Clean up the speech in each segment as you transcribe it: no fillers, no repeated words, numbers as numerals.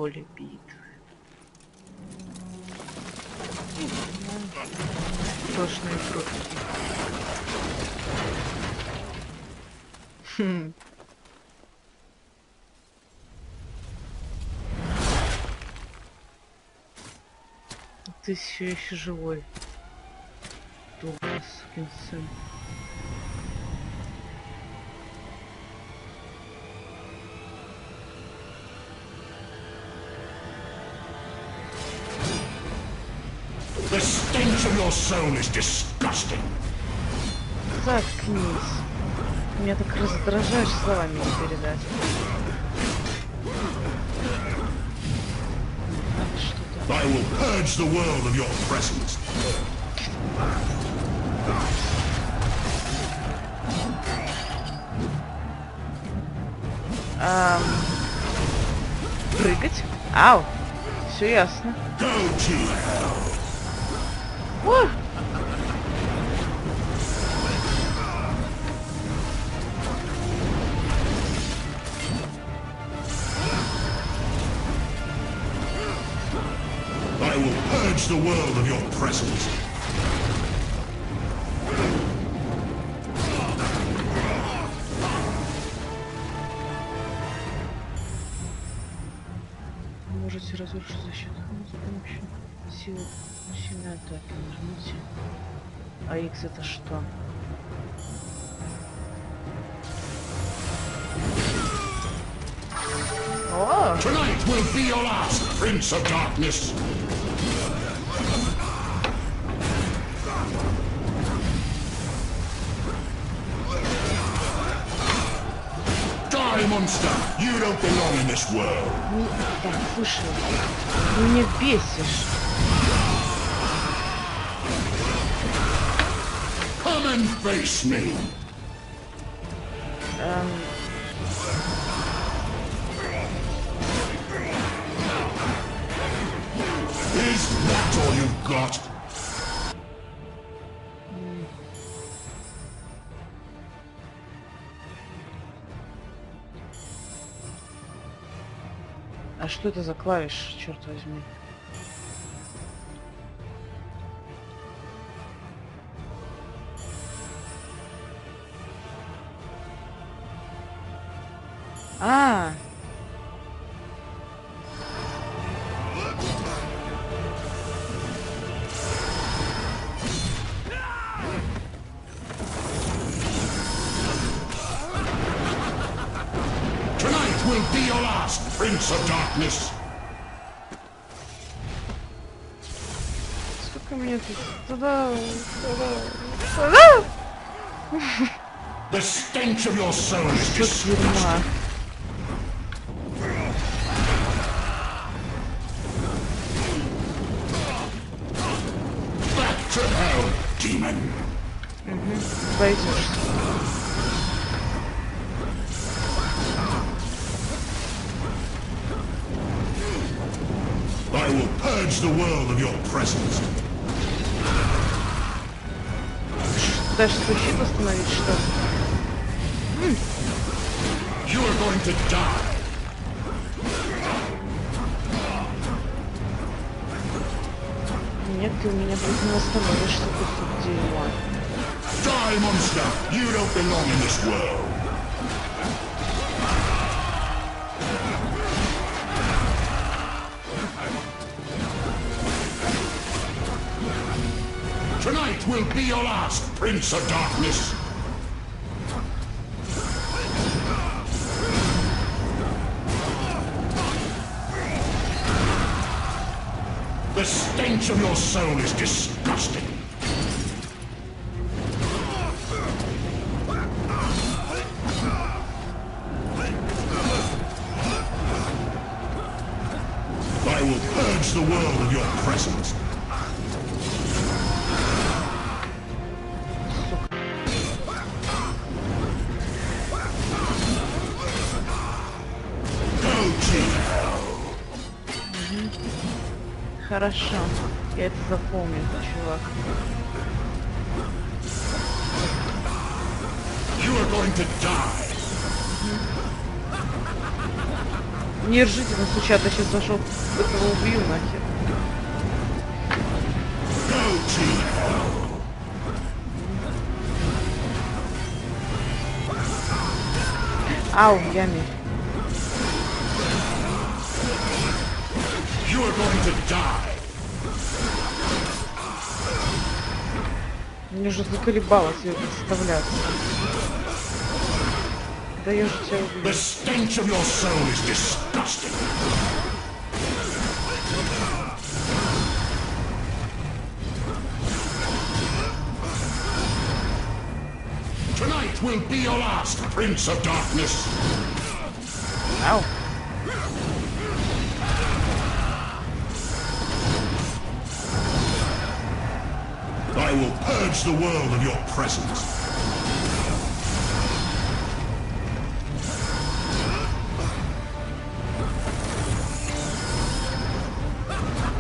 поле битвы. Сочные фрукты. Ты все еще живой. Добрый сукин сын. The stench of your soul is disgusting. Заткнись. Меня так раздражаешь, словами не передать. I will purge the world of your presence. Прыгать? Ау! Все ясно. Go to hell. О! I will purge the world of your presence. Можете разрушить защиту с помощью силы сильной атаки. Нажмите. А X это что? О! Tonight will be your last, Prince of Darkness. Die, monster! You don't belong in this world. Так, слушай, ты меня бесишь. Come and face me. Is that all you've got? А что это за клавиш, черт возьми? А! Tonight will be your last, Prince of Darkness. Сколько мне тут? Туда. The stench of your soul is Что disgusting. дерьма. Back to hell, demon. Пойдешь. I will purge the world of your presence. Даже защиту восстановить, что? You are going to die. Нет, ты у меня тут не восстановишься, ты тут дерьмо. Die, monster! You don't belong in this world. Tonight will be your last, Prince of Darkness. The stench of your soul is disgusting. I will purge the world of your presence. Хорошо. Я это запомню, чувак. You are going to die. Не ржите, на случай, я сейчас зашел, этого убью нахер. Go to hell. Ау, в яме. You are going to die. Мне уже заколебалось ее подставляться. Да я же тебя The убью. stench of your soul is disgusting. Tonight will be your last, Prince of Darkness. Ау. I will purge the world of your presence.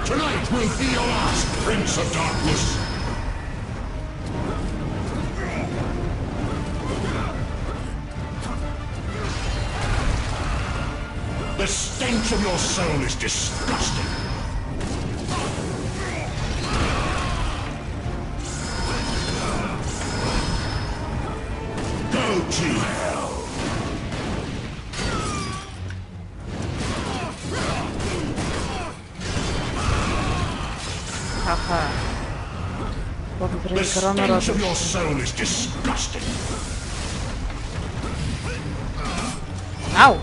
Tonight will be your last, Prince of Darkness. The stench of your soul is disgusting. Go to hell. Ха-ха. The Благодаря экрану stench of радуюсь. your soul is disgusting. Ау.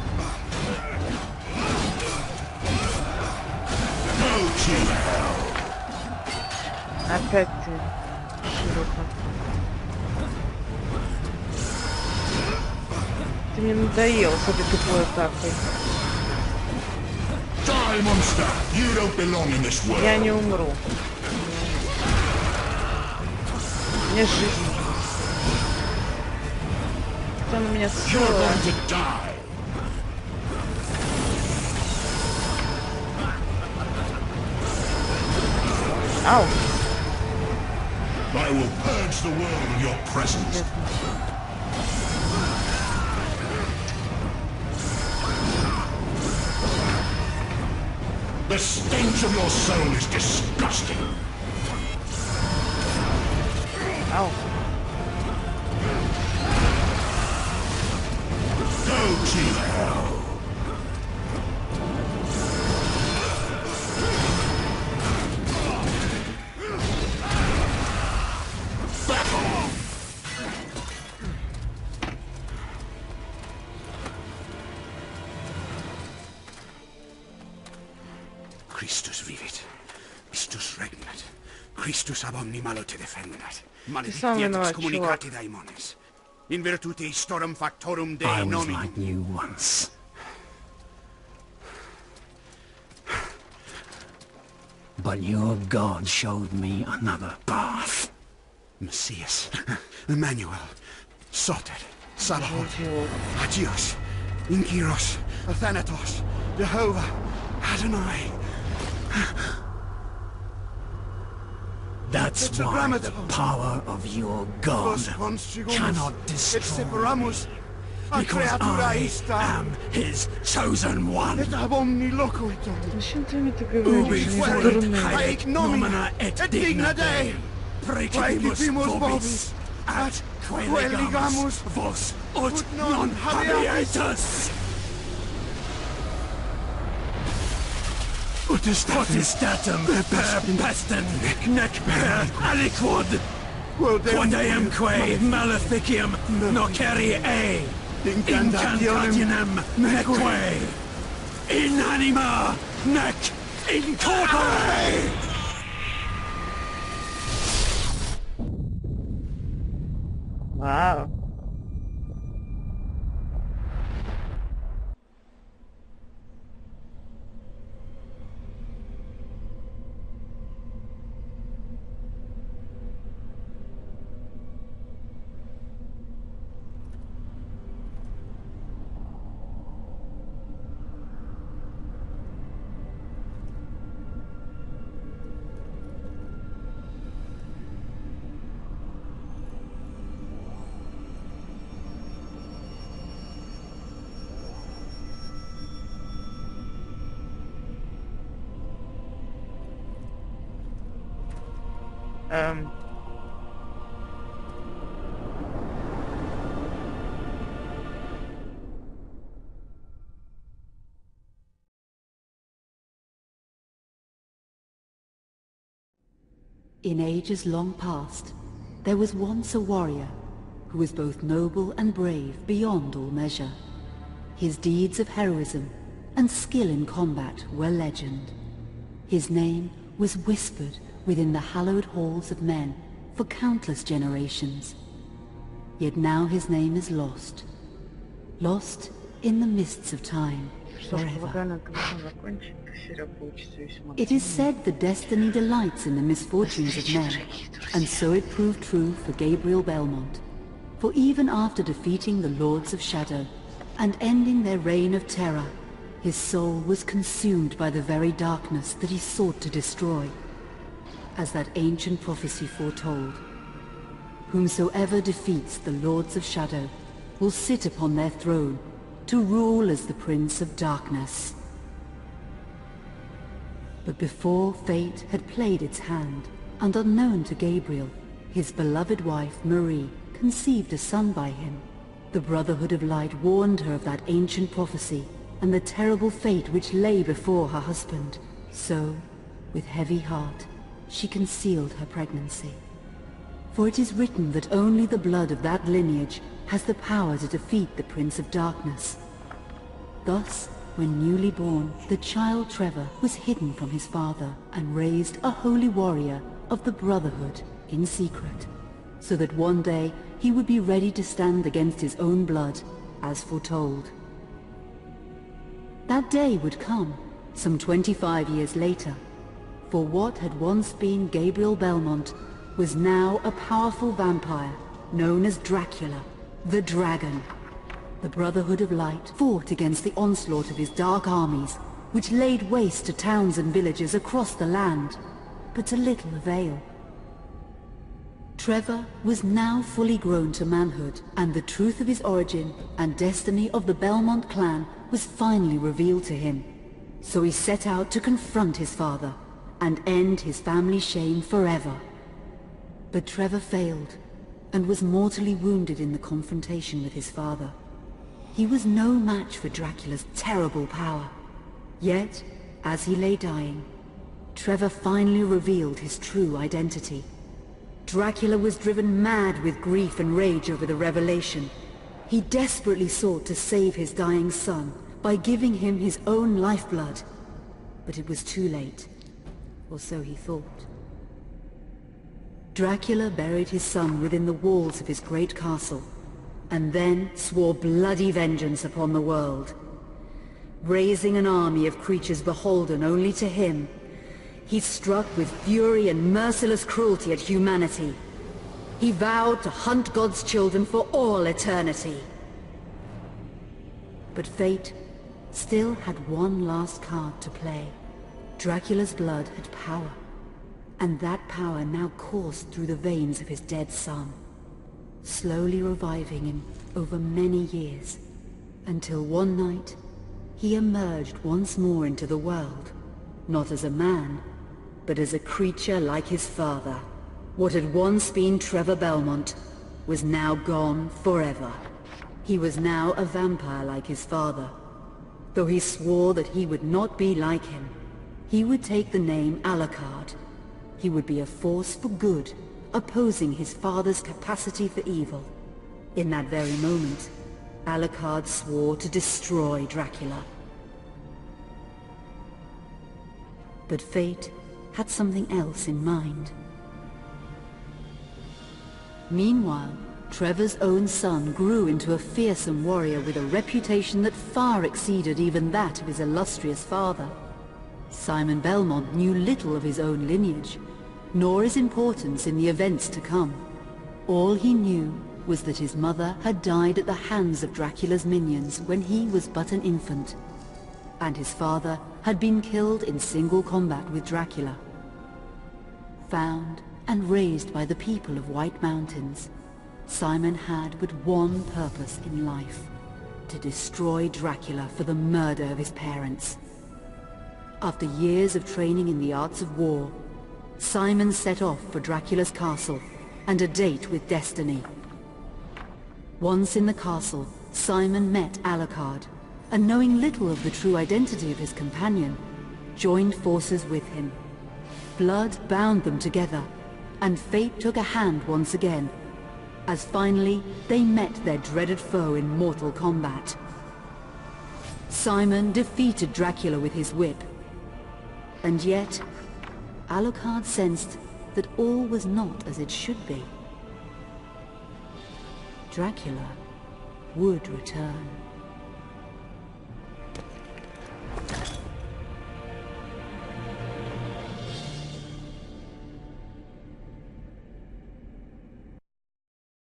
Go to hell. Опять ты, шлюха. Ты мне надоел с этой тупой атакой. Die, monster. You don't belong in this world. Я не умру. Мне жизнь. Кто на меня You're целая? going to die. Ау. I will purge the world of your presence. The stench of your soul is disgusting. Ау. Go to hell. Back off. Christus vivit, Christus regnat, Christus ab omni malo te defendat, сам maledicietis виноват, communicati daemones, in virtute storum factorum I Dei was nominum. like you once. But your God showed me another path. Messias, Emmanuel, Soter, Sabaoth, Идиот. Agios, Inkyros, Athanatos, Jehovah, Adonai. That's why the power of your God cannot destroy me, because I am his chosen one. Зачем ты мне так Ubi говоришь? Не fuerit дурный. haec nomina et digna Dei, praecipimus vobis, at queligamus vos ut non habeatus. Potestatem per pestem, nec per aliquod, quod eamque maleficium nocere incantationem neque, in anima nec in corpore. Вау. In ages long past, there was once a warrior who was both noble and brave beyond all measure. His deeds of heroism and skill in combat were legend. His name was whispered within the hallowed halls of men for countless generations. Yet now his name is lost. Lost in the mists of time Что ж, forever. полагаю, на этом можно закончить. Серия получится весьма... It is said that destiny delights in the misfortunes of men, and so it proved true for Gabriel Belmont. For even after defeating the Lords of Shadow and ending their reign of terror, his soul was consumed by the very darkness that he sought to destroy. As that ancient prophecy foretold, whomsoever defeats the Lords of Shadow will sit upon their throne to rule as the Prince of Darkness. But before fate had played its hand, and unknown to Gabriel, his beloved wife Marie conceived a son by him. The Brotherhood of Light warned her of that ancient prophecy and the terrible fate which lay before her husband. So, with heavy heart, she concealed her pregnancy. For it is written that only the blood of that lineage has the power to defeat the Prince of Darkness. Thus, when newly born, the child Trevor was hidden from his father and raised a holy warrior of the Brotherhood in secret, so that one day he would be ready to stand against his own blood, as foretold. That day would come, some 25 years later, for what had once been Gabriel Belmont was now a powerful vampire known as Dracula, the Dragon. The Brotherhood of Light fought against the onslaught of his dark armies, which laid waste to towns and villages across the land, but to little avail. Trevor was now fully grown to manhood, and the truth of his origin and destiny of the Belmont clan was finally revealed to him. So he set out to confront his father and end his family's shame forever. But Trevor failed, and was mortally wounded in the confrontation with his father. He was no match for Dracula's terrible power. Yet, as he lay dying, Trevor finally revealed his true identity. Dracula was driven mad with grief and rage over the revelation. He desperately sought to save his dying son by giving him his own lifeblood. But it was too late, or so he thought. Dracula buried his son within the walls of his great castle, and then swore bloody vengeance upon the world. Raising an army of creatures beholden only to him, he struck with fury and merciless cruelty at humanity. He vowed to hunt God's children for all eternity. But fate still had one last card to play. Dracula's blood had power, and that power now coursed through the veins of his dead son, slowly reviving him over many years, until one night he emerged once more into the world, not as a man, but as a creature like his father. What had once been Trevor Belmont was now gone forever. He was now a vampire like his father. Though he swore that he would not be like him, he would take the name Alucard. He would be a force for good, opposing his father's capacity for evil. In that very moment, Alucard swore to destroy Dracula. But fate had something else in mind. Meanwhile, Trevor's own son grew into a fearsome warrior with a reputation that far exceeded even that of his illustrious father. Simon Belmont knew little of his own lineage, nor his importance in the events to come. All he knew was that his mother had died at the hands of Dracula's minions when he was but an infant, and his father had been killed in single combat with Dracula. Found and raised by the people of White Mountains, Simon had but one purpose in life: to destroy Dracula for the murder of his parents. After years of training in the arts of war, Simon set off for Dracula's castle and a date with destiny. Once in the castle, Simon met Alucard, and knowing little of the true identity of his companion, joined forces with him. Blood bound them together, and fate took a hand once again, as finally they met their dreaded foe in mortal combat. Simon defeated Dracula with his whip, and yet Alucard sensed that all was not as it should be. Dracula would return.